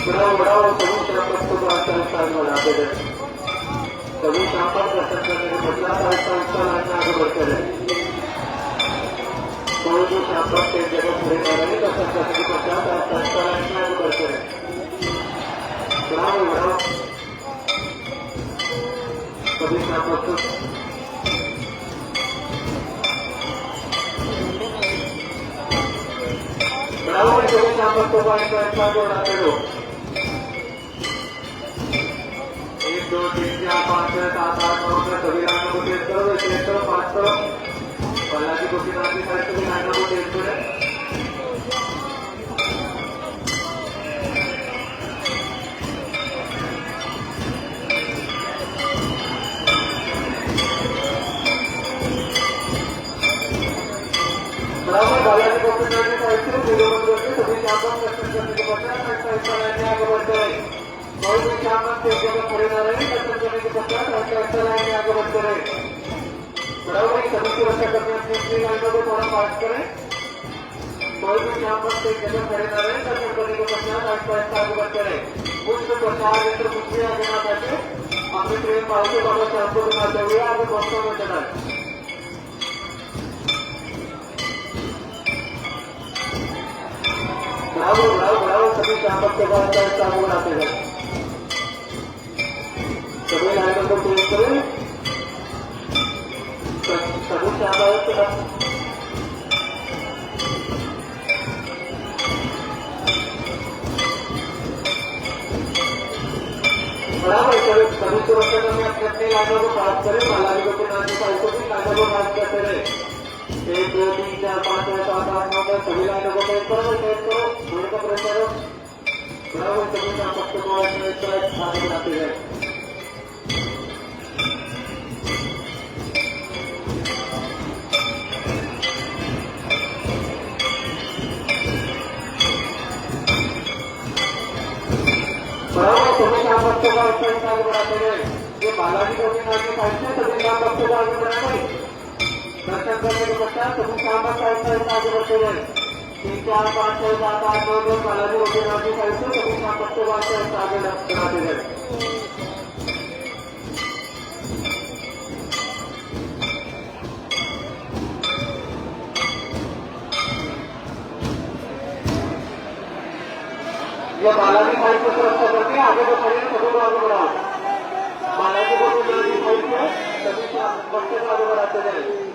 बढ़ाओ बढ़ाओ सभी श्रमिक को आगे बढ़ाते रहे। सभी शासन प्रशासन के बदलाव आहिस्ता लाइन आगे बढ़ते रहे। कोई भी शासन के जगह खड़े न रहे तो प्रशासन के पश्चात आहिस्ता लाइन आगे बढ़ते रहे। बढ़ाओ बढ़ाओ सभी शासन को बढ़ाओ सभी शासन को आहिस्ता बढ़ाते रहो। 1 2 3 4 5 6 7 8 9 10 सभी लाइनों को तेज करो 5 करो बालाजी को किनारे साइड सभी लाइनों को तेज करें। बराबर बालाजी को किनारे साइड से वीडियो बंद करके सभी शासन दर्शन करने के पश्चात ऐसा लाइन में आगे बढ़ते रहे। कोई भी शासन एक जगह खड़े न रहे दर्शन करने के पश्चात ऐसा लाइन में आगे बढ़ते रहे। बराबर सभी सुरक्षा कर्मी अपनी लाइनों को थोड़ा पास करें। कोई भी शासन एक जगह खड़े न रहे दर्शन करने के पश्चात ऐसा आगे बढ़ते रहे। कुछ प्रचार यंत्र कुछ भी आगे न बैठे अपनी ट्रेन पालते बाबा साहब को दिखाते हुए आगे बसों में चलाए। बढ़ाओ बढ़ाओ बढ़ाओ सभी शासन के बाद आगे बढ़ाते हैं। सभी लाइनों को तेज करें। सभी शासन के बराबर सभी सुरक्षा कर्मी अपनी लाइनों को पास करें। बालाजी को किनारे साइड को भी लाइनों को पास करते रहे। 1 2 3 4 5 6 7 8 9 10 सभी लाइनों को तेज करो थोड़े का प्रेस करो। बराबर सभी शासन को आगे बढ़ाते हैं। सभी शासन को आगे बढ़ाते हैं। ये बालाजी को किनारे साइड से सभी शासन को आगे बढ़ाते हैं। दर्शन करने के पश्चात सभी शासन साइड आगे बढ़ते हैं। 3 4 5 6 7 8 9 10 बालाजी को किनारे साइड से सभी शासन को आगे बढ़ाते हैं। ये बालाजी साइड को सुरक्षा करके आगे को खड़े सभी को आगे बढ़ाओ। बालाजी को किनारे साइड से सभी बच्चे को आगे बढ़ाते हैं।